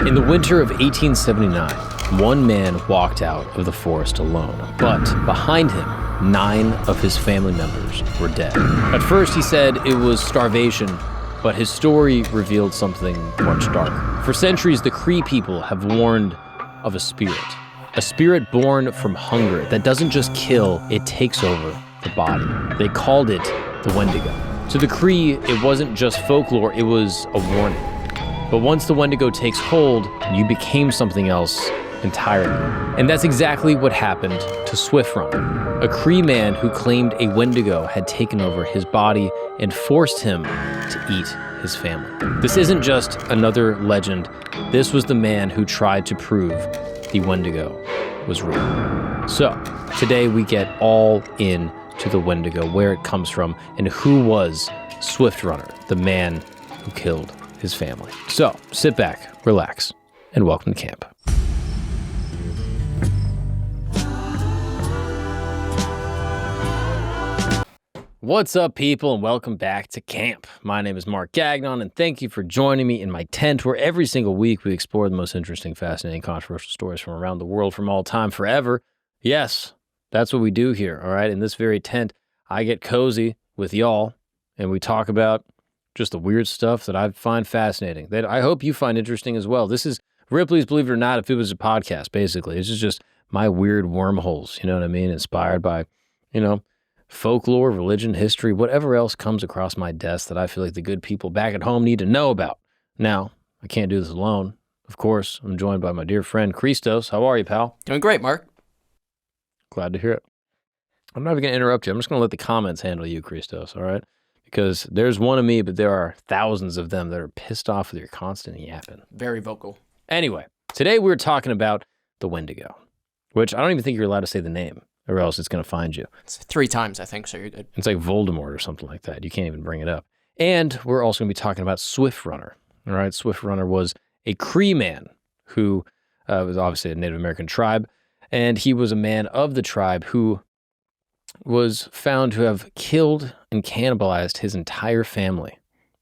In the winter of 1879, one man walked out of the forest alone, but behind him, 9 of his family members were dead. At first, he said it was starvation, but his story revealed something much darker. For centuries, the Cree people have warned of a spirit born from hunger that doesn't just kill, it takes over the body. They called it the Wendigo. To the Cree, it wasn't just folklore, it was a warning. But once the Wendigo takes hold, you became something else entirely. And that's exactly what happened to Swift Runner, a Cree man who claimed a Wendigo had taken over his body and forced him to eat his family. This isn't just another legend. This was the man who tried to prove the Wendigo was real. So, today we get all in to the Wendigo, where it comes from, and who was Swift Runner, the man who killed his family. So, sit back, relax, and welcome to camp. What's up, people, and welcome back to camp. My name is Mark Gagnon, and thank you for joining me in my tent, where every single week we explore the most interesting, fascinating, controversial stories from around the world, from all time, forever. Yes, that's what we do here, all right? In this very tent, I get cozy with y'all, and we talk about just the weird stuff that I find fascinating, that I hope you find interesting as well. This is Ripley's Believe It or Not if it was a podcast, basically. This is just my weird wormholes, you know what I mean? Inspired by, folklore, religion, history, whatever else comes across my desk that I feel like the good people back at home need to know about. Now, I can't do this alone. Of course, I'm joined by my dear friend, Christos. How are you, pal? Doing great, Mark. Glad to hear it. I'm not even going to interrupt you. I'm just going to let the comments handle you, Christos, all right? Because there's one of me, but there are thousands of them that are pissed off with your constant yapping. Very vocal. Anyway, today we're talking about the Wendigo, which I don't even think you're allowed to say the name, or else it's going to find you. It's 3 times, I think, so you're good. It's like Voldemort or something like that. You can't even bring it up. And we're also going to be talking about Swift Runner. All right, Swift Runner was a Cree man who was obviously a Native American tribe, and he was a man of the tribe who was found to have killed and cannibalized his entire family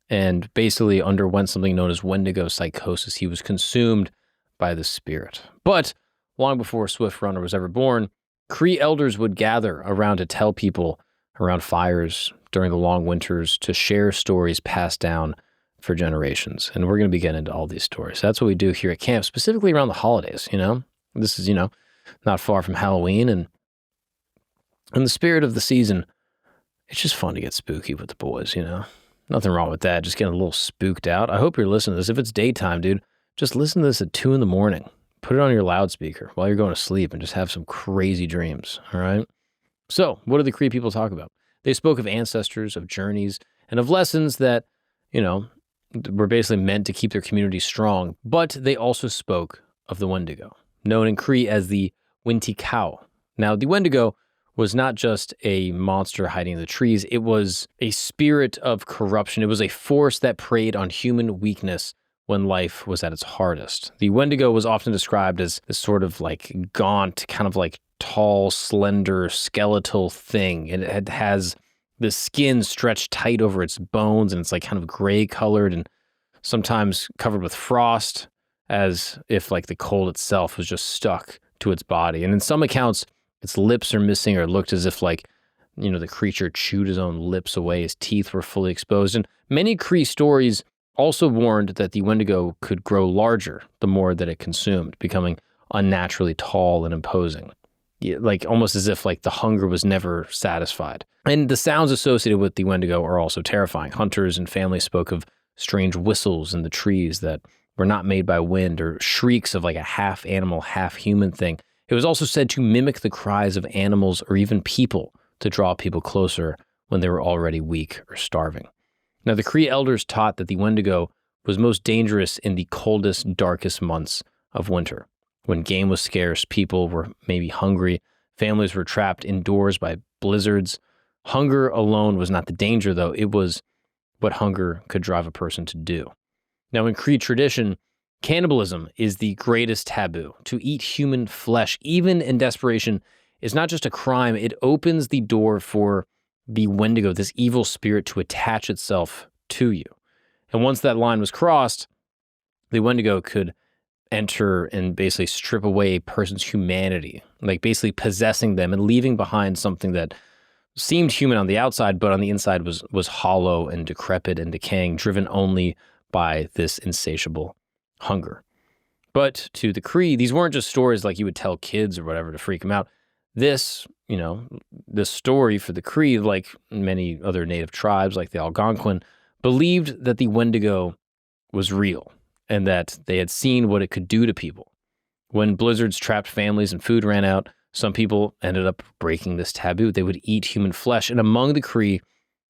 and basically underwent something known as Wendigo Psychosis. He was consumed by the spirit. But long before Swift Runner was ever born, Cree elders would gather around to tell people around fires during the long winters to share stories passed down for generations. And we're going to be getting into all these stories. That's what we do here at camp, specifically around the holidays, This is, not far from Halloween, and in the spirit of the season, it's just fun to get spooky with the boys, Nothing wrong with that, just getting a little spooked out. I hope you're listening to this. If it's daytime, dude, just listen to this at 2 a.m. Put it on your loudspeaker while you're going to sleep and just have some crazy dreams, all right? So, what did the Cree people talk about? They spoke of ancestors, of journeys, and of lessons that, were basically meant to keep their community strong, but they also spoke of the Wendigo, known in Cree as the Wintikau. Now, the Wendigo was not just a monster hiding in the trees, it was a spirit of corruption. It was a force that preyed on human weakness when life was at its hardest. The Wendigo was often described as this sort of like gaunt, kind of like tall, slender, skeletal thing. And it has the skin stretched tight over its bones, and it's like kind of gray colored and sometimes covered with frost, as if like the cold itself was just stuck to its body. And in some accounts, its lips are missing, or it looked as if the creature chewed his own lips away. His teeth were fully exposed. And many Cree stories also warned that the Wendigo could grow larger the more that it consumed, becoming unnaturally tall and imposing. Like almost as if the hunger was never satisfied. And the sounds associated with the Wendigo are also terrifying. Hunters and families spoke of strange whistles in the trees that were not made by wind, or shrieks of like a half animal, half human thing. It was also said to mimic the cries of animals or even people to draw people closer when they were already weak or starving. Now, the Cree elders taught that the Wendigo was most dangerous in the coldest, darkest months of winter. When game was scarce, people were maybe hungry, families were trapped indoors by blizzards. Hunger alone was not the danger, though. It was what hunger could drive a person to do. Now, in Cree tradition, cannibalism is the greatest taboo. To eat human flesh, even in desperation, is not just a crime. It opens the door for the Wendigo, this evil spirit, to attach itself to you. And once that line was crossed, the Wendigo could enter and basically strip away a person's humanity, like basically possessing them and leaving behind something that seemed human on the outside, but on the inside was hollow and decrepit and decaying, driven only by this insatiable hunger. But to the Cree, these weren't just stories like you would tell kids or whatever to freak them out. This story for the Cree, like many other native tribes like the Algonquin, believed that the Wendigo was real and that they had seen what it could do to people. When blizzards trapped families and food ran out, some people ended up breaking this taboo. They would eat human flesh. And among the Cree,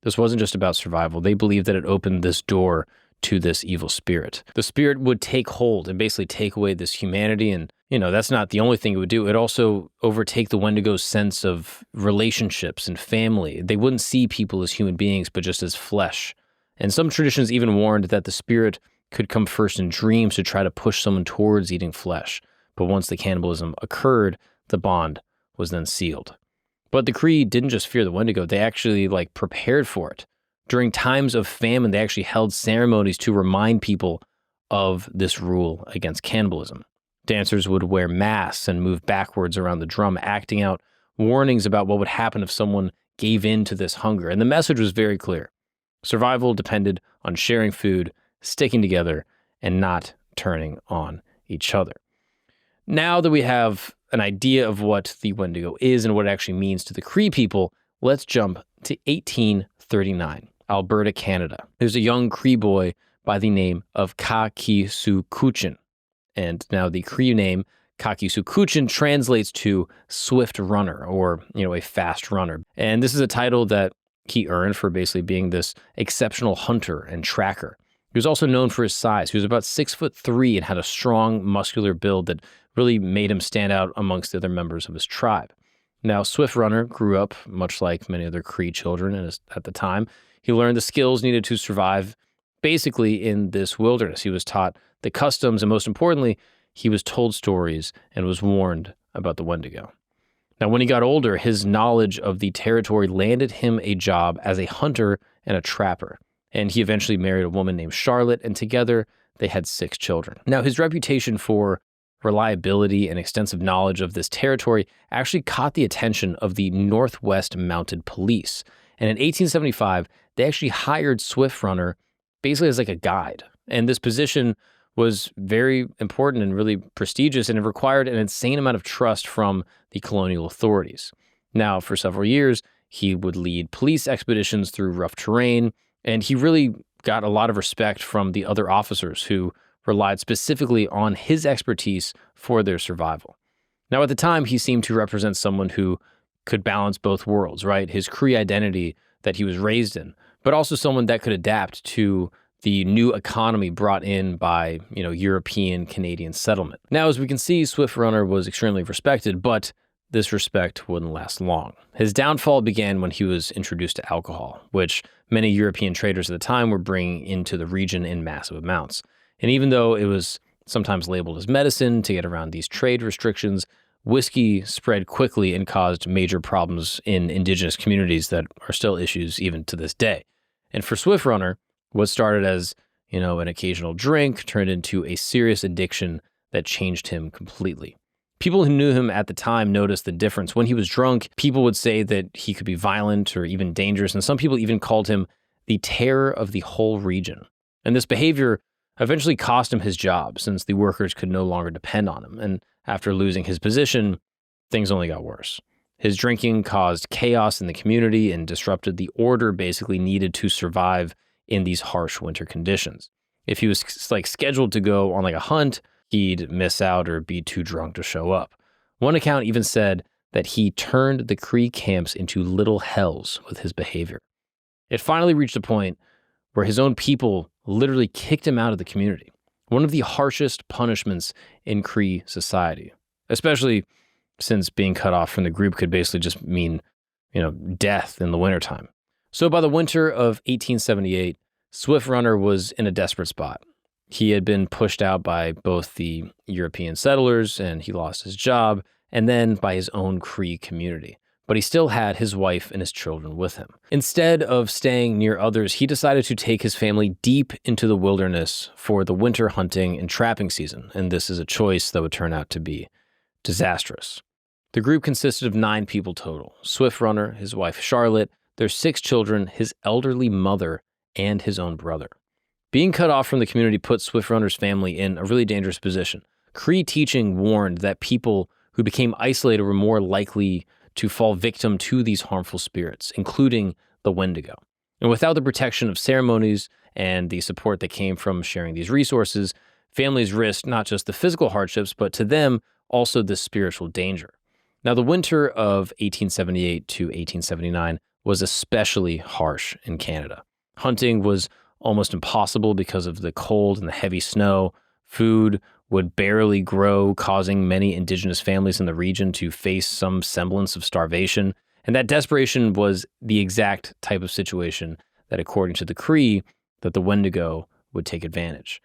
this wasn't just about survival. They believed that it opened this door to this evil spirit. The spirit would take hold and basically take away this humanity. And, that's not the only thing it would do. It also overtake the Wendigo's sense of relationships and family. They wouldn't see people as human beings, but just as flesh. And some traditions even warned that the spirit could come first in dreams to try to push someone towards eating flesh. But once the cannibalism occurred, the bond was then sealed. But the Cree didn't just fear the Wendigo, they actually prepared for it. During times of famine, they actually held ceremonies to remind people of this rule against cannibalism. Dancers would wear masks and move backwards around the drum, acting out warnings about what would happen if someone gave in to this hunger. And the message was very clear. Survival depended on sharing food, sticking together, and not turning on each other. Now that we have an idea of what the Wendigo is and what it actually means to the Cree people, let's jump to 1839, Alberta, Canada. There's a young Cree boy by the name of Ka-ki-su-kuchin. And now the Cree name Ka-ki-su-kuchin translates to swift runner or, a fast runner. And this is a title that he earned for basically being this exceptional hunter and tracker. He was also known for his size. He was about 6'3" and had a strong, muscular build that really made him stand out amongst the other members of his tribe. Now, Swift Runner grew up much like many other Cree children at the time. He learned the skills needed to survive basically in this wilderness. He was taught the customs, and most importantly, he was told stories and was warned about the Wendigo. Now, when he got older, his knowledge of the territory landed him a job as a hunter and a trapper. And he eventually married a woman named Charlotte, and together they had 6 children. Now, his reputation for reliability and extensive knowledge of this territory actually caught the attention of the Northwest Mounted Police. And in 1875, they actually hired Swift Runner basically as a guide. And this position was very important and really prestigious, and it required an insane amount of trust from the colonial authorities. Now, for several years, he would lead police expeditions through rough terrain, and he really got a lot of respect from the other officers who relied specifically on his expertise for their survival. Now, at the time, he seemed to represent someone who could balance both worlds, right? His Cree identity that he was raised in, but also someone that could adapt to the new economy brought in by, European Canadian settlement. Now, as we can see, Swift Runner was extremely respected, but this respect wouldn't last long. His downfall began when he was introduced to alcohol, which many European traders at the time were bringing into the region in massive amounts. And even though it was sometimes labeled as medicine to get around these trade restrictions, whiskey spread quickly and caused major problems in indigenous communities that are still issues even to this day. And for Swift Runner, what started as, an occasional drink turned into a serious addiction that changed him completely. People who knew him at the time noticed the difference. When he was drunk, people would say that he could be violent or even dangerous, and some people even called him the terror of the whole region. And this behavior eventually cost him his job, since the workers could no longer depend on him. And after losing his position, things only got worse. His drinking caused chaos in the community and disrupted the order basically needed to survive in these harsh winter conditions. If he was scheduled to go on a hunt, he'd miss out or be too drunk to show up. One account even said that he turned the Cree camps into little hells with his behavior. It finally reached a point where his own people literally kicked him out of the community, one of the harshest punishments in Cree society, especially since being cut off from the group could basically just mean, death in the wintertime. So by the winter of 1878, Swift Runner was in a desperate spot. He had been pushed out by both the European settlers, and he lost his job, and then by his own Cree community. but he still had his wife and his children with him. Instead of staying near others, he decided to take his family deep into the wilderness for the winter hunting and trapping season, and this is a choice that would turn out to be disastrous. The group consisted of 9 people total: Swift Runner, his wife Charlotte, their 6 children, his elderly mother, and his own brother. Being cut off from the community put Swift Runner's family in a really dangerous position. Cree teaching warned that people who became isolated were more likely to fall victim to these harmful spirits, including the Wendigo. And without the protection of ceremonies and the support that came from sharing these resources, families risked not just the physical hardships, but to them, also the spiritual danger. Now, the winter of 1878 to 1879 was especially harsh in Canada. Hunting was almost impossible because of the cold and the heavy snow. Food would barely grow, causing many indigenous families in the region to face some semblance of starvation. And that desperation was the exact type of situation that, according to the Cree, that the Wendigo would take advantage.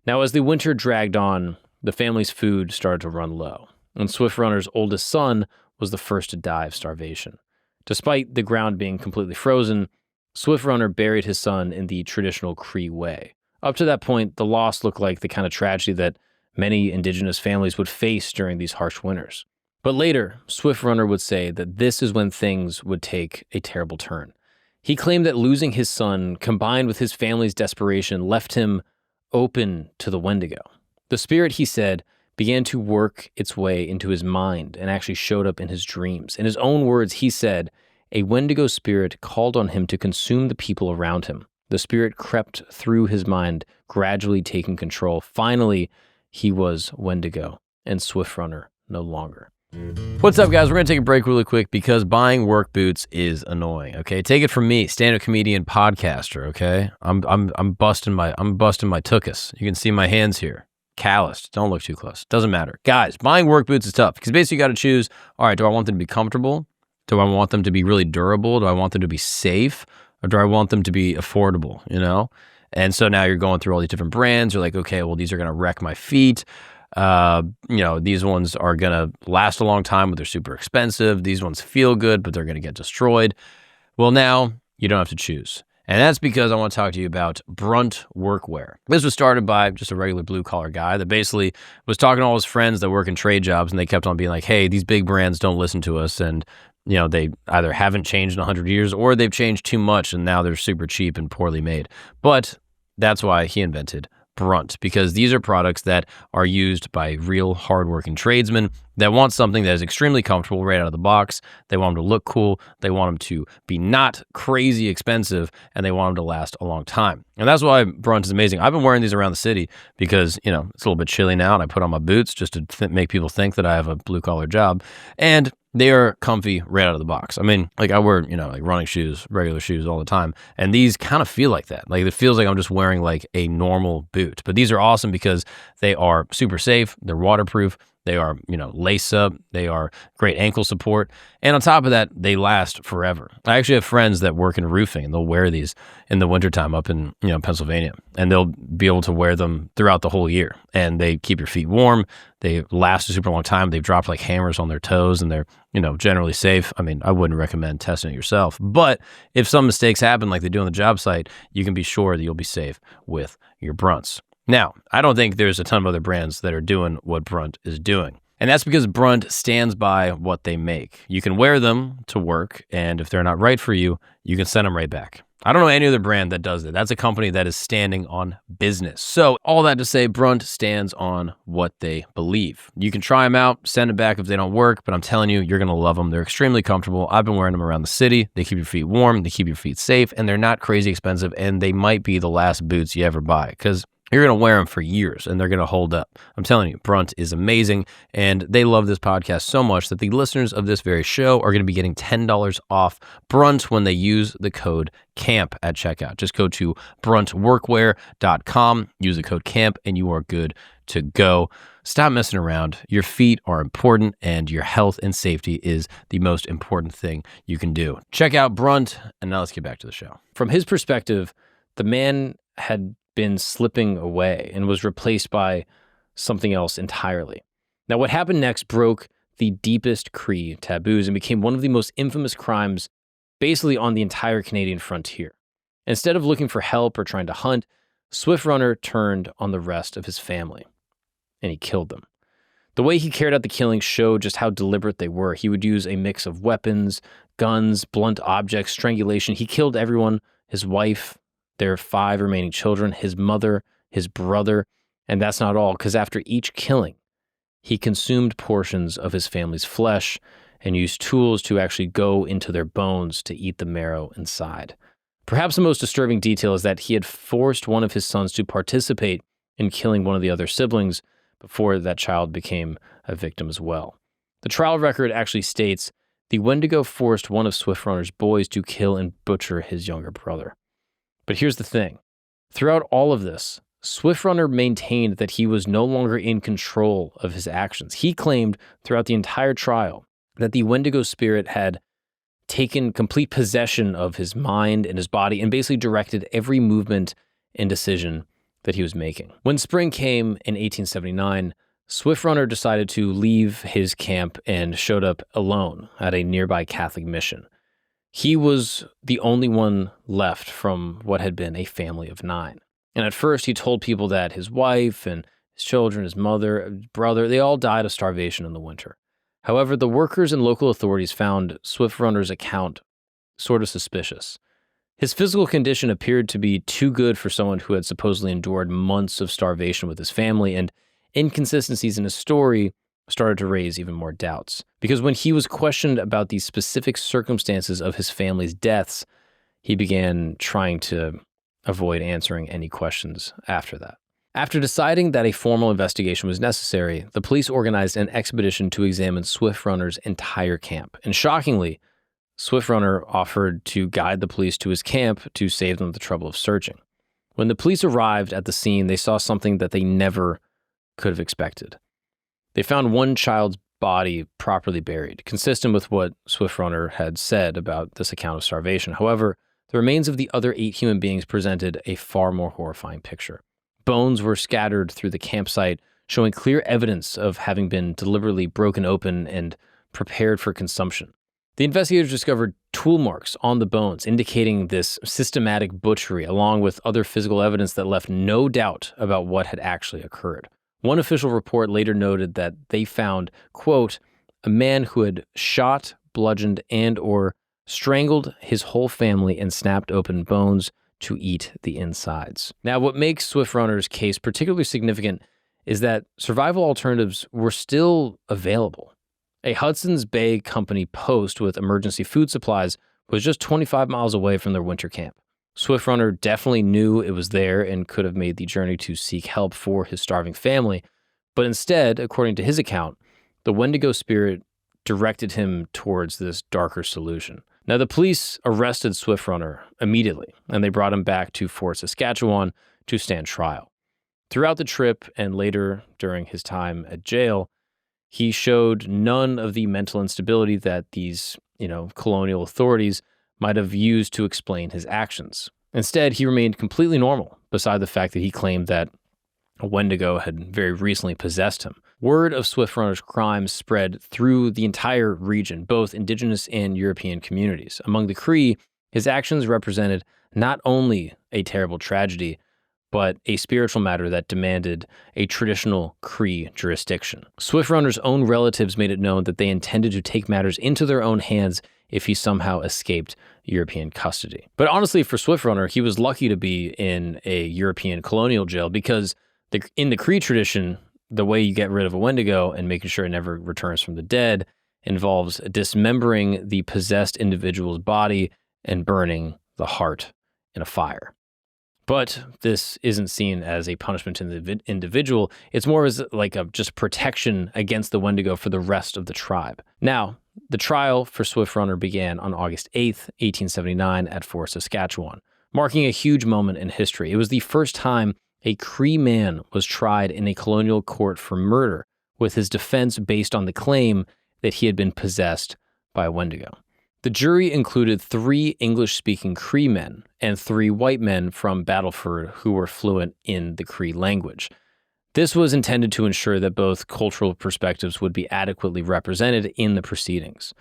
Now, as the winter dragged on, the family's food started to run low, and Swift Runner's oldest son was the first to die of starvation. Despite the ground being completely frozen, Swift Runner buried his son in the traditional Cree way. Up to that point, the loss looked like the kind of tragedy that many indigenous families would face during these harsh winters. But later, Swift Runner would say that this is when things would take a terrible turn. He claimed that losing his son, combined with his family's desperation, left him open to the Wendigo. The spirit, he said, began to work its way into his mind and actually showed up in his dreams. In his own words, he said, "A Wendigo spirit called on him to consume the people around him. The spirit crept through his mind, gradually taking control. Finally, he was Wendigo and Swift Runner no longer." What's up, guys? We're going to take a break really quick because buying work boots is annoying, okay? Take it from me, stand-up comedian, podcaster, okay? I'm busting my tuchus. You can see my hands here. Calloused. Don't look too close. Doesn't matter. Guys, buying work boots is tough because basically you got to choose, all right, do I want them to be comfortable? Do I want them to be really durable? Do I want them to be safe? Or do I want them to be affordable, you know? And so now you're going through all these different brands. You're like, okay, well, these are going to wreck my feet. These ones are going to last a long time, but they're super expensive. These ones feel good, but they're going to get destroyed. Well, now you don't have to choose. And that's because I want to talk to you about Brunt Workwear. This was started by just a regular blue-collar guy that basically was talking to all his friends that work in trade jobs, and they kept on being like, hey, these big brands don't listen to us, and they either haven't changed in 100 years or they've changed too much, and now they're super cheap and poorly made. But that's why he invented Brunt, because these are products that are used by real hardworking tradesmen that want something that is extremely comfortable right out of the box. They want them to look cool. They want them to be not crazy expensive, and they want them to last a long time. And that's why Brunt is amazing. I've been wearing these around the city because, it's a little bit chilly now, and I put on my boots just to make people think that I have a blue-collar job. And they are comfy right out of the box. I mean, I wear, running shoes, regular shoes all the time. And these kind of feel like that. It feels like I'm just wearing a normal boot. But these are awesome because they are super safe. They're waterproof. They are, lace up. They are great ankle support. And on top of that, they last forever. I actually have friends that work in roofing, and they'll wear these in the wintertime up in, Pennsylvania. And they'll be able to wear them throughout the whole year. And they keep your feet warm. They last a super long time. They've dropped like hammers on their toes, and they're, generally safe. I mean, I wouldn't recommend testing it yourself. But if some mistakes happen like they do on the job site, you can be sure that you'll be safe with your Brunts. Now, I don't think there's a ton of other brands that are doing what Brunt is doing. And that's because Brunt stands by what they make. You can wear them to work, and if they're not right for you, you can send them right back. I don't know any other brand that does it. That's a company that is standing on business. So all that to say, Brunt stands on what they believe. You can try them out, send them back if they don't work, but I'm telling you, you're going to love them. They're extremely comfortable. I've been wearing them around the city. They keep your feet warm. They keep your feet safe, and they're not crazy expensive, and they might be the last boots you ever buy because you're going to wear them for years, and they're going to hold up. I'm telling you, Brunt is amazing, and they love this podcast so much that the listeners of this very show are going to be getting $10 off Brunt when they use the code CAMP at checkout. Just go to bruntworkwear.com, use the code CAMP, and you are good to go. Stop messing around. Your feet are important, and your health and safety is the most important thing you can do. Check out Brunt, and now let's get back to the show. From his perspective, the man had been slipping away and was replaced by something else entirely. Now, what happened next broke the deepest Cree taboos and became one of the most infamous crimes basically on the entire Canadian frontier. Instead of looking for help or trying to hunt, Swift Runner turned on the rest of his family, and he killed them. The way he carried out the killings showed just how deliberate they were. He would use a mix of weapons, guns, blunt objects, strangulation. He killed everyone, his wife, their 5 remaining children, his mother, his brother, and that's not all, because after each killing, he consumed portions of his family's flesh and used tools to actually go into their bones to eat the marrow inside. Perhaps the most disturbing detail is that he had forced one of his sons to participate in killing one of the other siblings before that child became a victim as well. The trial record actually states the Wendigo forced one of Swift Runner's boys to kill and butcher his younger brother. But here's the thing. Throughout all of this, Swift Runner maintained that he was no longer in control of his actions. He claimed throughout the entire trial that the Wendigo spirit had taken complete possession of his mind and his body and basically directed every movement and decision that he was making. When spring came in 1879, Swift Runner decided to leave his camp and showed up alone at a nearby Catholic mission. He was the only one left from what had been a family of 9. And at first, he told people that his wife and his children, his mother, his brother, they all died of starvation in the winter. However, the workers and local authorities found Swift Runner's account sort of suspicious. His physical condition appeared to be too good for someone who had supposedly endured months of starvation with his family, and inconsistencies in his story started to raise even more doubts. Because when he was questioned about the specific circumstances of his family's deaths, he began trying to avoid answering any questions after that. After deciding that a formal investigation was necessary, the police organized an expedition to examine Swift Runner's entire camp. And shockingly, Swift Runner offered to guide the police to his camp to save them the trouble of searching. When the police arrived at the scene, they saw something that they never could have expected. They found one child's body properly buried, consistent with what Swift Runner had said about this account of starvation. However, the remains of the other 8 human beings presented a far more horrifying picture. Bones were scattered through the campsite, showing clear evidence of having been deliberately broken open and prepared for consumption. The investigators discovered tool marks on the bones, indicating this systematic butchery, along with other physical evidence that left no doubt about what had actually occurred. One official report later noted that they found, quote, a man who had shot, bludgeoned, and/or strangled his whole family and snapped open bones to eat the insides. Now, what makes Swift Runner's case particularly significant is that survival alternatives were still available. A Hudson's Bay Company post with emergency food supplies was just 25 miles away from their winter camp. Swift Runner definitely knew it was there and could have made the journey to seek help for his starving family, but instead, according to his account, the Wendigo spirit directed him towards this darker solution. Now, the police arrested Swift Runner immediately, and they brought him back to Fort Saskatchewan to stand trial. Throughout the trip and later during his time at jail, he showed none of the mental instability that these, colonial authorities might have used to explain his actions. Instead, he remained completely normal, beside the fact that he claimed that a Wendigo had very recently possessed him. Word of Swift Runner's crimes spread through the entire region, both indigenous and European communities. Among the Cree, his actions represented not only a terrible tragedy, but a spiritual matter that demanded a traditional Cree jurisdiction. Swift Runner's own relatives made it known that they intended to take matters into their own hands if he somehow escaped European custody. But honestly, for Swift Runner, he was lucky to be in a European colonial jail because in the Cree tradition, the way you get rid of a Wendigo and making sure it never returns from the dead involves dismembering the possessed individual's body and burning the heart in a fire. But this isn't seen as a punishment to the individual. It's more as like a just protection against the Wendigo for the rest of the tribe. Now, the trial for Swift Runner began on August 8th, 1879 at Fort Saskatchewan, marking a huge moment in history. It was the first time a Cree man was tried in a colonial court for murder, with his defense based on the claim that he had been possessed by a Wendigo. The jury included 3 English-speaking Cree men and 3 white men from Battleford who were fluent in the Cree language. This was intended to ensure that both cultural perspectives would be adequately represented in the proceedings.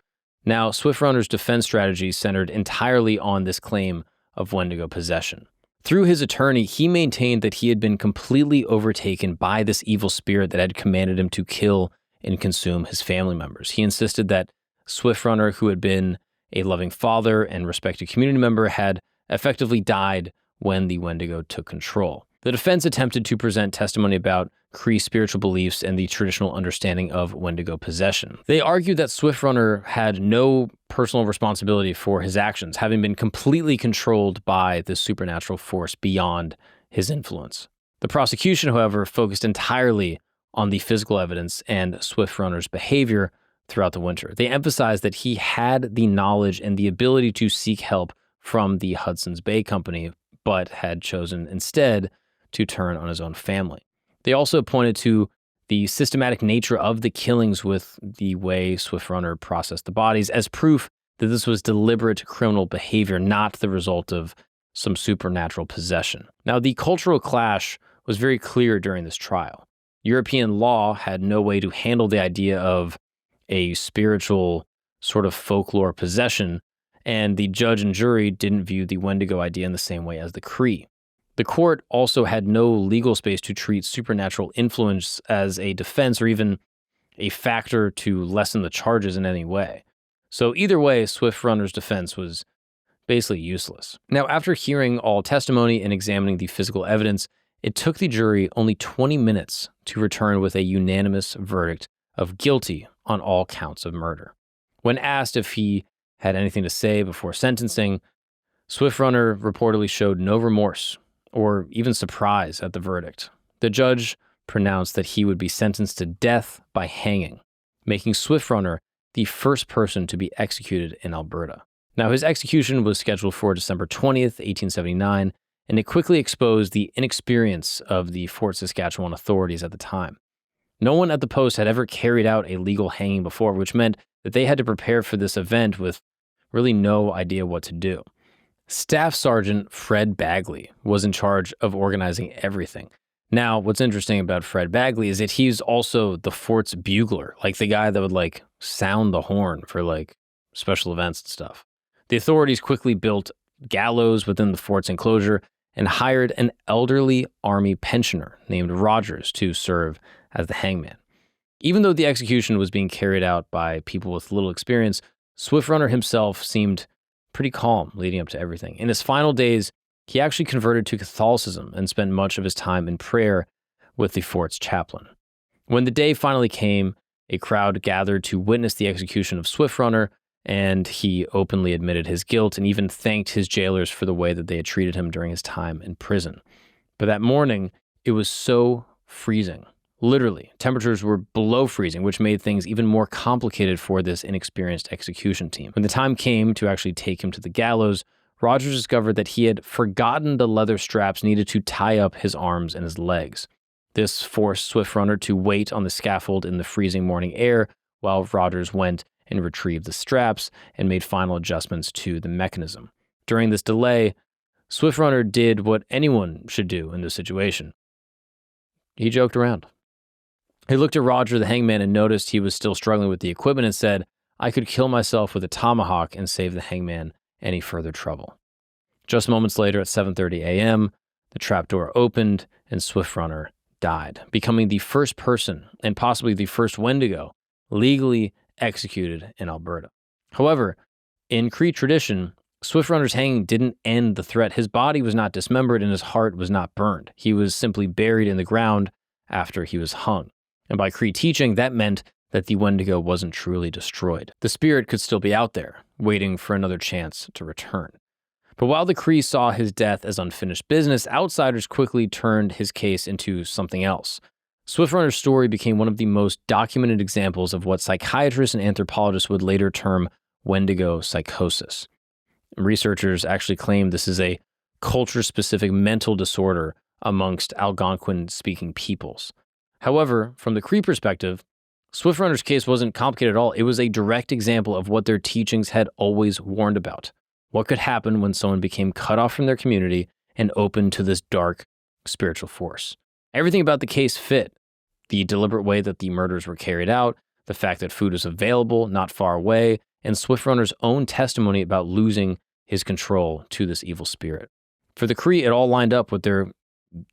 Now, Swift Runner's defense strategy centered entirely on this claim of Wendigo possession. Through his attorney, he maintained that he had been completely overtaken by this evil spirit that had commanded him to kill and consume his family members. He insisted that Swift Runner, who had been a loving father and respected community member, had effectively died when the Wendigo took control. The defense attempted to present testimony about Cree spiritual beliefs and the traditional understanding of Wendigo possession. They argued that Swift Runner had no personal responsibility for his actions, having been completely controlled by this supernatural force beyond his influence. The prosecution, however, focused entirely on the physical evidence and Swift Runner's behavior throughout the winter. They emphasized that he had the knowledge and the ability to seek help from the Hudson's Bay Company, but had chosen instead to turn on his own family. They also pointed to the systematic nature of the killings with the way Swift Runner processed the bodies as proof that this was deliberate criminal behavior, not the result of some supernatural possession. Now, the cultural clash was very clear during this trial. European law had no way to handle the idea of a spiritual sort of folklore possession, and the judge and jury didn't view the Wendigo idea in the same way as the Cree. The court also had no legal space to treat supernatural influence as a defense or even a factor to lessen the charges in any way. So either way, Swift Runner's defense was basically useless. Now, after hearing all testimony and examining the physical evidence, it took the jury only 20 minutes to return with a unanimous verdict of guilty on all counts of murder. When asked if he had anything to say before sentencing, Swift Runner reportedly showed no remorse or even surprise at the verdict. The judge pronounced that he would be sentenced to death by hanging, making Swift Runner the first person to be executed in Alberta. Now, his execution was scheduled for December 20th, 1879, and it quickly exposed the inexperience of the Fort Saskatchewan authorities at the time. No one at the post had ever carried out a legal hanging before, which meant that they had to prepare for this event with really no idea what to do. Staff Sergeant Fred Bagley was in charge of organizing everything. Now, what's interesting about Fred Bagley is that he's also the fort's bugler, like the guy that would sound the horn for special events and stuff. The authorities quickly built gallows within the fort's enclosure and hired an elderly army pensioner named Rogers to serve as the hangman. Even though the execution was being carried out by people with little experience, Swift Runner himself seemed pretty calm leading up to everything. In his final days, he actually converted to Catholicism and spent much of his time in prayer with the fort's chaplain. When the day finally came, a crowd gathered to witness the execution of Swift Runner, and he openly admitted his guilt and even thanked his jailers for the way that they had treated him during his time in prison. But that morning, it was so freezing. Literally, temperatures were below freezing, which made things even more complicated for this inexperienced execution team. When the time came to actually take him to the gallows, Rogers discovered that he had forgotten the leather straps needed to tie up his arms and his legs. This forced Swift Runner to wait on the scaffold in the freezing morning air while Rogers went and retrieved the straps and made final adjustments to the mechanism. During this delay, Swift Runner did what anyone should do in this situation. He joked around. He looked at Roger the hangman and noticed he was still struggling with the equipment and said, "I could kill myself with a tomahawk and save the hangman any further trouble." Just moments later at 7:30 a.m., the trapdoor opened and Swift Runner died, becoming the first person and possibly the first Wendigo legally executed in Alberta. However, in Cree tradition, Swift Runner's hanging didn't end the threat. His body was not dismembered and his heart was not burned. He was simply buried in the ground after he was hung. And by Cree teaching, that meant that the Wendigo wasn't truly destroyed. The spirit could still be out there, waiting for another chance to return. But while the Cree saw his death as unfinished business, outsiders quickly turned his case into something else. Swift Runner's story became one of the most documented examples of what psychiatrists and anthropologists would later term Wendigo Psychosis. Researchers actually claim this is a culture-specific mental disorder amongst Algonquin-speaking peoples. However, from the Cree perspective, Swift Runner's case wasn't complicated at all. It was a direct example of what their teachings had always warned about. What could happen when someone became cut off from their community and open to this dark spiritual force. Everything about the case fit. The deliberate way that the murders were carried out, the fact that food was available, not far away, and Swift Runner's own testimony about losing his control to this evil spirit. For the Cree, it all lined up with their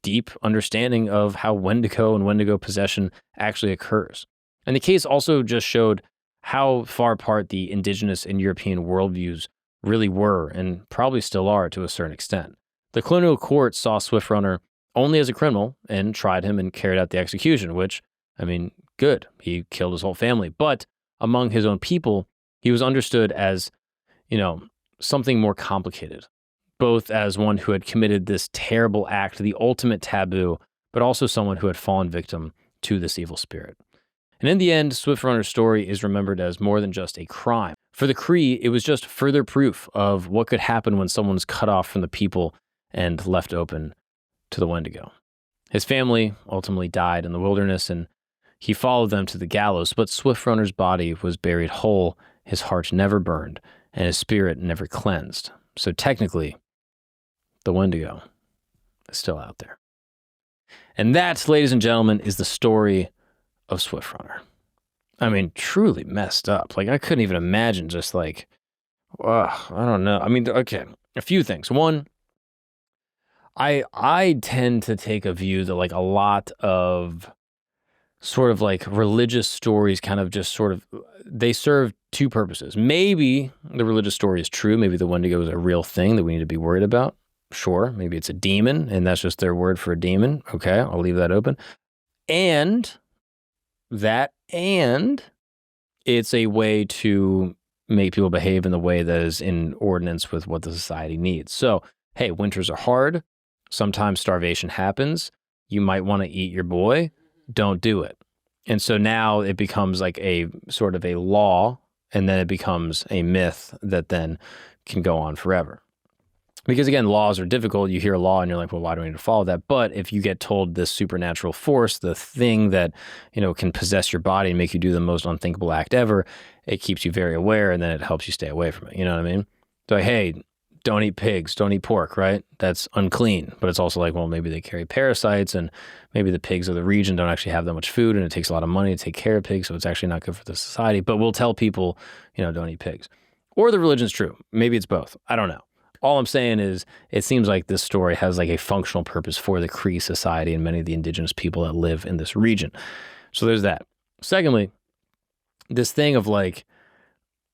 deep understanding of how Wendigo and Wendigo possession actually occurs. And the case also just showed how far apart the indigenous and European worldviews really were, and probably still are to a certain extent. The colonial court saw Swift Runner only as a criminal and tried him and carried out the execution, which, I mean, good. He killed his whole family. But among his own people, he was understood as, something more complicated, both as one who had committed this terrible act, the ultimate taboo, but also someone who had fallen victim to this evil spirit. And in the end, Swift Runner's story is remembered as more than just a crime. For the Cree, it was just further proof of what could happen when someone's cut off from the people and left open to the Wendigo. His family ultimately died in the wilderness, and he followed them to the gallows, but Swift Runner's body was buried whole, his heart never burned, and his spirit never cleansed. So technically, the Wendigo is still out there. And that, ladies and gentlemen, is the story of Swift Runner. I mean, truly messed up. Like, I couldn't even imagine just like, I don't know. I mean, okay, a few things. One, I tend to take a view that like a lot of sort of like religious stories kind of just sort of, they serve two purposes. Maybe the religious story is true. Maybe the Wendigo is a real thing that we need to be worried about. Sure. Maybe it's a demon and that's just their word for a demon. Okay. I'll leave that open. And it's a way to make people behave in the way that is in ordinance with what the society needs. So, hey, winters are hard. Sometimes starvation happens. You might want to eat your boy. Don't do it. And so now it becomes like a sort of a law, and then it becomes a myth that then can go on forever. Because again, laws are difficult. You hear a law and you're like, well, why do I need to follow that? But if you get told this supernatural force, the thing that, can possess your body and make you do the most unthinkable act ever, it keeps you very aware, and then it helps you stay away from it. You know what I mean? So like, hey, don't eat pigs, don't eat pork, right? That's unclean. But it's also like, well, maybe they carry parasites, and maybe the pigs of the region don't actually have that much food, and it takes a lot of money to take care of pigs, so it's actually not good for the society. But we'll tell people, don't eat pigs. Or the religion's true. Maybe it's both. I don't know. All I'm saying is it seems like this story has like a functional purpose for the Cree society and many of the indigenous people that live in this region. So there's that. Secondly, this thing of like,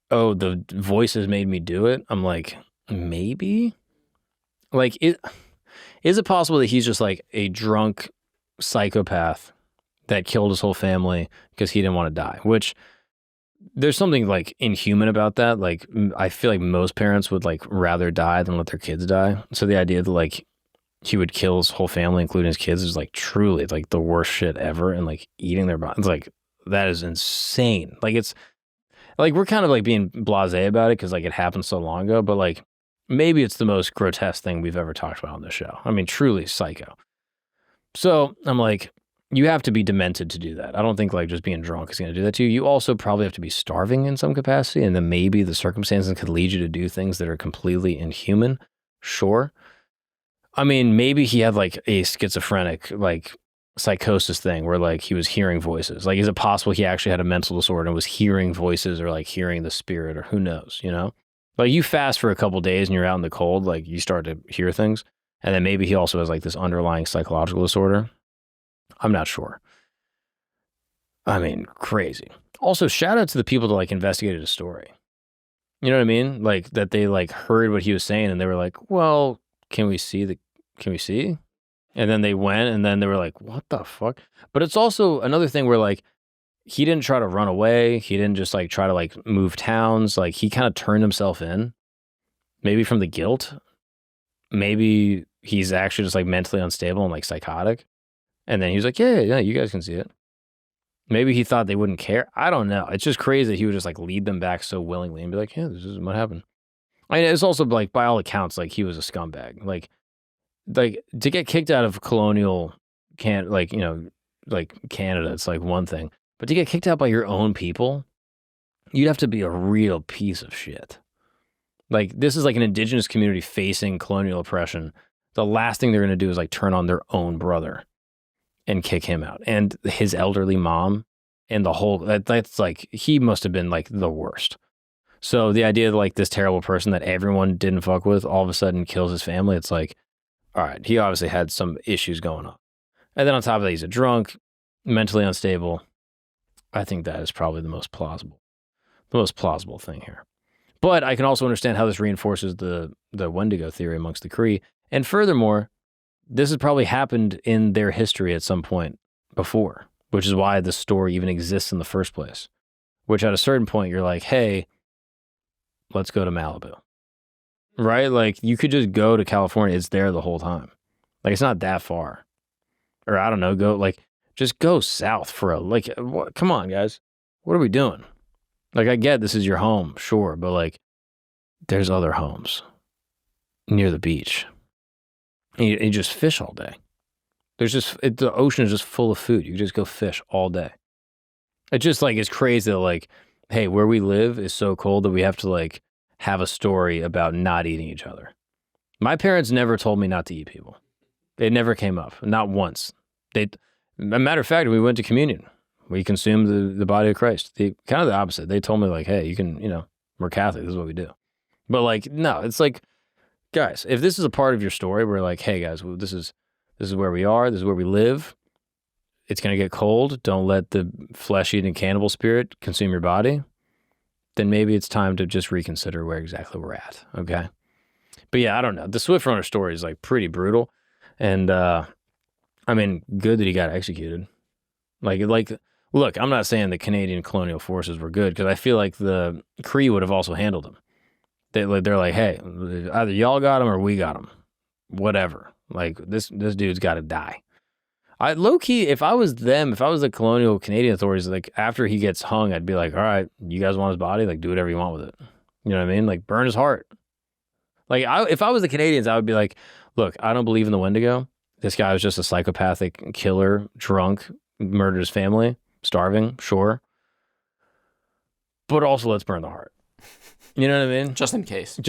oh, the voices made me do it. I'm like, maybe? Like, is it possible that he's just like a drunk psychopath that killed his whole family because he didn't want to die? Which, there's something like inhuman about that. Like, I feel like most parents would like rather die than let their kids die. So the idea that like he would kill his whole family, including his kids, is like truly like the worst shit ever. And like eating their bodies, like that is insane. Like, it's like we're kind of like being blasé about it because like it happened so long ago, but like maybe it's the most grotesque thing we've ever talked about on this show. I mean, truly psycho. So I'm like, you have to be demented to do that. I don't think like just being drunk is going to do that to you. You also probably have to be starving in some capacity, and then maybe the circumstances could lead you to do things that are completely inhuman. Sure. I mean, maybe he had like a schizophrenic like psychosis thing where like he was hearing voices. Like, is it possible he actually had a mental disorder and was hearing voices or like hearing the spirit, or who knows, Like, you fast for a couple days and you're out in the cold, like you start to hear things. And then maybe he also has like this underlying psychological disorder. I'm not sure. I mean, crazy. Also, shout out to the people that like investigated his story. You know what I mean? Like that they like heard what he was saying and they were like, well, can we see? And then they went and then they were like, what the fuck? But it's also another thing where like he didn't try to run away. He didn't just like try to like move towns. Like, he kind of turned himself in, maybe from the guilt. Maybe he's actually just like mentally unstable and like psychotic. And then he was like, yeah, you guys can see it. Maybe he thought they wouldn't care. I don't know. It's just crazy that he would just like lead them back so willingly and be like, yeah, this is what happened. I mean, it's also like, by all accounts, like he was a scumbag. Like to get kicked out of colonial Canada, it's like one thing. But to get kicked out by your own people, you'd have to be a real piece of shit. Like, this is like an indigenous community facing colonial oppression. The last thing they're going to do is like turn on their own brother. and kick him out. And his elderly mom and the whole, that's like, he must have been like the worst. So the idea that like this terrible person that everyone didn't fuck with all of a sudden kills his family, it's like, all right, he obviously had some issues going on. And then on top of that, he's a drunk, mentally unstable. I think that is probably the most plausible thing here. But I can also understand how this reinforces the Wendigo theory amongst the Cree. And furthermore, this has probably happened in their history at some point before, which is why the story even exists in the first place. Which at a certain point, you're like, hey, let's go to Malibu. Right? Like, you could just go to California. It's there the whole time. Like, it's not that far. Or I don't know, just go south for what, come on, guys. What are we doing? Like, I get this is your home, sure, but like, there's other homes near the beach. And you just fish all day. The ocean is just full of food. You can just go fish all day. It just like, it's crazy that like, hey, where we live is so cold that we have to like have a story about not eating each other. My parents never told me not to eat people. It never came up, not once. A matter of fact, we went to communion. We consumed the body of Christ. Kind of the opposite. They told me like, hey, you can, we're Catholic. This is what we do. But like, no, it's like, guys, if this is a part of your story, we're like, hey guys, well, this is where we are. This is where we live. It's going to get cold. Don't let the flesh-eating cannibal spirit consume your body. Then maybe it's time to just reconsider where exactly we're at. Okay. But yeah, I don't know. The Swift Runner story is like pretty brutal. And, I mean, good that he got executed. Like, look, I'm not saying the Canadian colonial forces were good because I feel like the Cree would have also handled him. They're like, hey, either y'all got him or we got him. Whatever. Like, this dude's got to die. Low key, if I was the colonial Canadian authorities, like after he gets hung, I'd be like, all right, you guys want his body? Like, do whatever you want with it. You know what I mean? Like, burn his heart. Like, if I was the Canadians, I would be like, look, I don't believe in the Wendigo. This guy was just a psychopathic killer, drunk, murdered his family, starving, sure. But also, let's burn the heart. You know what I mean? Just in case.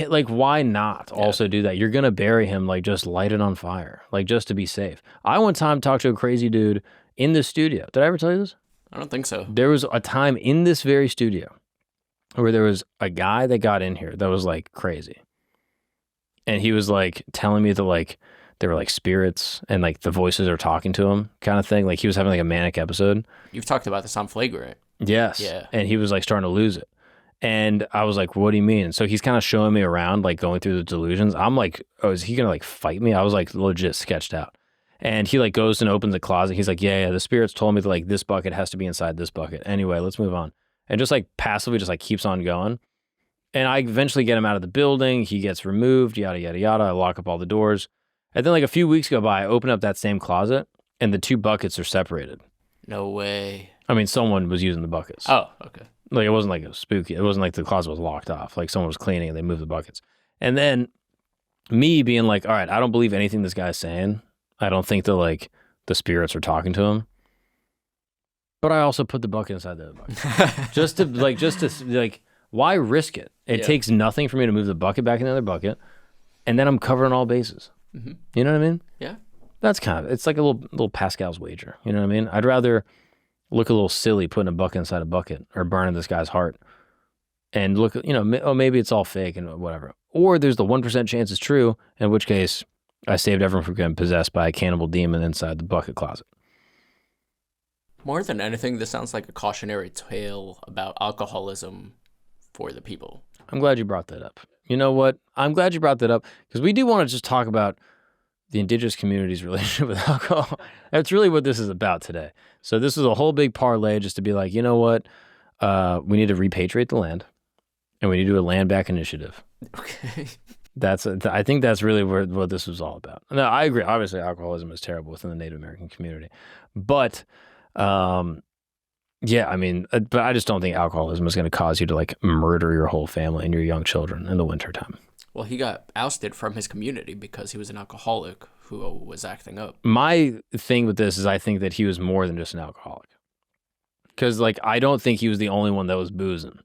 Like, why not also do that? You're going to bury him, like, just light it on fire, like, just to be safe. I one time talked to a crazy dude in the studio. Did I ever tell you this? I don't think so. There was a time in this very studio where there was a guy that got in here that was, like, crazy. And he was, like, telling me that, like, there were, like, spirits and, like, the voices are talking to him kind of thing. Like, he was having, like, a manic episode. You've talked about this on Flagrant. Yes. Yeah. And he was, like, starting to lose it. And I was like, what do you mean? And so he's kind of showing me around, like going through the delusions. I'm like, oh, is he going to like fight me? I was like legit sketched out. And he like goes and opens the closet. He's like, yeah, the spirits told me that like this bucket has to be inside this bucket. Anyway, let's move on. And just like passively just like keeps on going. And I eventually get him out of the building. He gets removed, yada, yada, yada. I lock up all the doors. And then like a few weeks go by, I open up that same closet and the two buckets are separated. No way. I mean, someone was using the buckets. Oh, okay. Like, it wasn't like it was spooky. It wasn't like the closet was locked off. Like, someone was cleaning and they moved the buckets. And then me being like, all right, I don't believe anything this guy's saying. I don't think that, like, the spirits are talking to him. But I also put the bucket inside the other bucket. just to, why risk it? It takes nothing for me to move the bucket back in the other bucket. And then I'm covering all bases. Mm-hmm. You know what I mean? Yeah. That's kind of, it's like a little Pascal's wager. You know what I mean? I'd rather look a little silly putting a bucket inside a bucket or burning this guy's heart and look, maybe it's all fake and whatever. Or there's the 1% chance it's true, in which case I saved everyone from getting possessed by a cannibal demon inside the bucket closet. More than anything, this sounds like a cautionary tale about alcoholism for the people. I'm glad you brought that up. You know what? I'm glad you brought that up because we do want to just talk about the indigenous community's relationship with alcohol. That's really what this is about today. So this is a whole big parlay just to be like, you know what? We need to repatriate the land and we need to do a land back initiative. Okay. I think that's really what this was all about. No, I agree. Obviously, alcoholism is terrible within the Native American community. But, yeah, I mean, but I just don't think alcoholism is going to cause you to like murder your whole family and your young children in the wintertime. Well, he got ousted from his community because he was an alcoholic who was acting up. My thing with this is I think that he was more than just an alcoholic. Because, like, I don't think he was the only one that was boozing.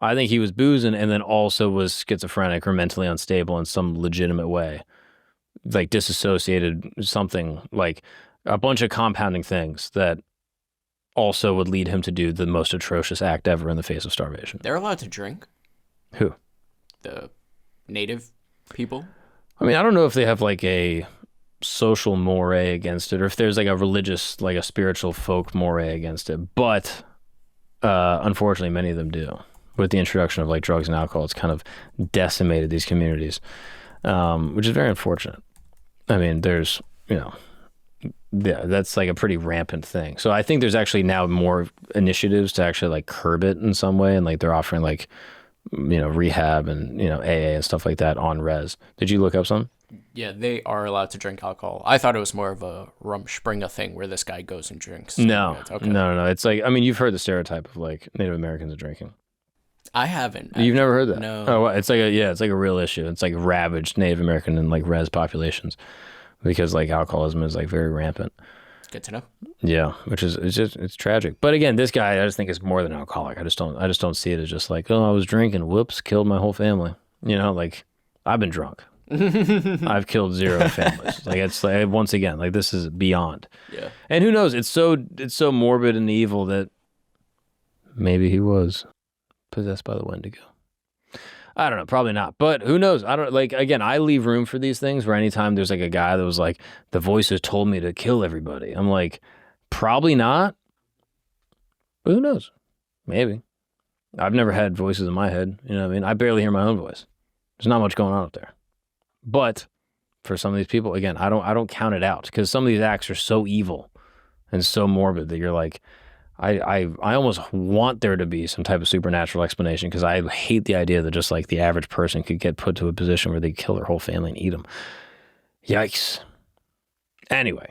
I think he was boozing and then also was schizophrenic or mentally unstable in some legitimate way. Like, disassociated something. Like, a bunch of compounding things that also would lead him to do the most atrocious act ever in the face of starvation. They're allowed to drink? Who? The native people? I mean, I don't know if they have like a social moray against it, or if there's like a religious, like a spiritual folk moray against it. But unfortunately, many of them do. With the introduction of like drugs and alcohol, it's kind of decimated these communities, which is very unfortunate. I mean, there's, yeah, that's like a pretty rampant thing. So I think there's actually now more initiatives to actually like curb it in some way, and like they're offering like, rehab and AA and stuff like that on res. Did you look up some? Yeah, they are allowed to drink alcohol. I thought it was more of a Rumspringa thing where this guy goes and drinks. No, okay. no. It's like, I mean, you've heard the stereotype of like Native Americans drinking. I haven't. You've never heard that? No. Oh, well, it's like a real issue. It's like ravaged Native American and like res populations because like alcoholism is like very rampant. Good to know. Yeah, which is it's tragic. But again, this guy I just think is more than alcoholic. I just don't see it as just like, oh, I was drinking, whoops, killed my whole family. Like I've been drunk. I've killed 0 families. Like it's like, once again, like this is beyond. Yeah. And who knows? It's so morbid and evil that maybe he was possessed by the Wendigo. I don't know, probably not, but who knows? I don't like. Again, I leave room for these things where anytime there's like a guy that was like, the voices told me to kill everybody. I'm like, probably not, but who knows? Maybe. I've never had voices in my head. You know what I mean? I barely hear my own voice. There's not much going on up there. But for some of these people, again, I don't count it out because some of these acts are so evil and so morbid that you're like, I almost want there to be some type of supernatural explanation because I hate the idea that just like the average person could get put to a position where they kill their whole family and eat them. Yikes. Anyway,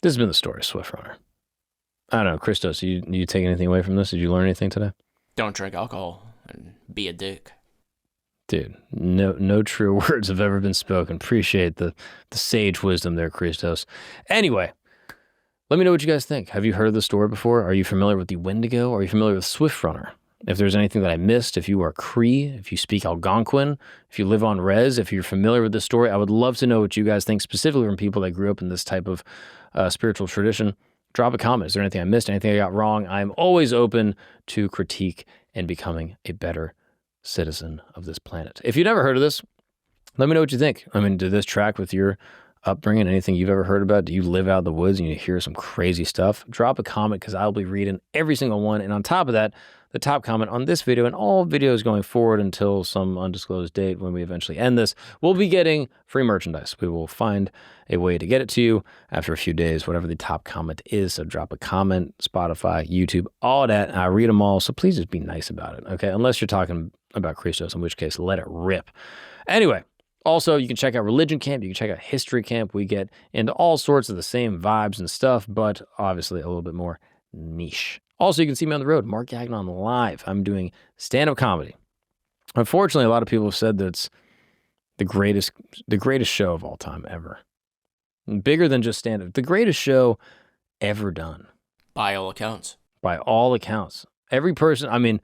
this has been the story of Swift Runner. I don't know, Christos, you take anything away from this? Did you learn anything today? Don't drink alcohol and be a dick. Dude, no true words have ever been spoken. Appreciate the sage wisdom there, Christos. Anyway, let me know what you guys think. Have you heard of the story before? Are you familiar with the Wendigo? Are you familiar with Swift Runner? If there's anything that I missed, if you are Cree, if you speak Algonquin, if you live on res, if you're familiar with this story, I would love to know what you guys think, specifically from people that grew up in this type of spiritual tradition. Drop a comment. Is there anything I missed? Anything I got wrong? I'm always open to critique and becoming a better citizen of this planet. If you've never heard of this, let me know what you think. I mean, did this track with your upbringing? Anything you've ever heard about? Do you live out in the woods and you hear some crazy stuff? Drop a comment because I'll be reading every single one. And on top of that, the top comment on this video and all videos going forward until some undisclosed date when we eventually end this, we'll be getting free merchandise. We will find a way to get it to you after a few days, whatever the top comment is. So drop a comment, Spotify, YouTube, all that. I read them all. So please just be nice about it. Okay. Unless you're talking about Christos, in which case let it rip. Anyway, also, you can check out Religion Camp. You can check out History Camp. We get into all sorts of the same vibes and stuff, but obviously a little bit more niche. Also, you can see me on the road, Mark Gagnon Live. I'm doing stand-up comedy. Unfortunately, a lot of people have said that it's the greatest show of all time ever. Bigger than just stand-up. The greatest show ever done. By all accounts. By all accounts. Every person, I mean,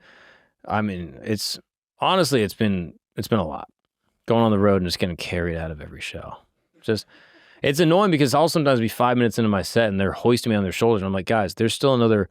it's honestly, it's been a lot. Going on the road and just getting carried out of every show. It's annoying because I'll sometimes be 5 minutes into my set and they're hoisting me on their shoulders. And I'm like, guys, there's still another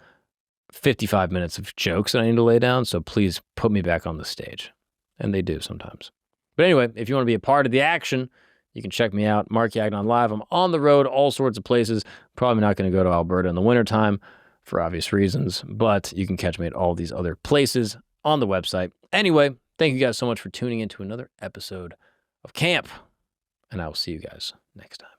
55 minutes of jokes that I need to lay down. So please put me back on the stage. And they do sometimes. But anyway, if you want to be a part of the action, you can check me out, Mark Gagnon Live. I'm on the road, all sorts of places. Probably not going to go to Alberta in the wintertime for obvious reasons, but you can catch me at all these other places on the website. Anyway, thank you guys so much for tuning in to another episode of Camp, and I will see you guys next time.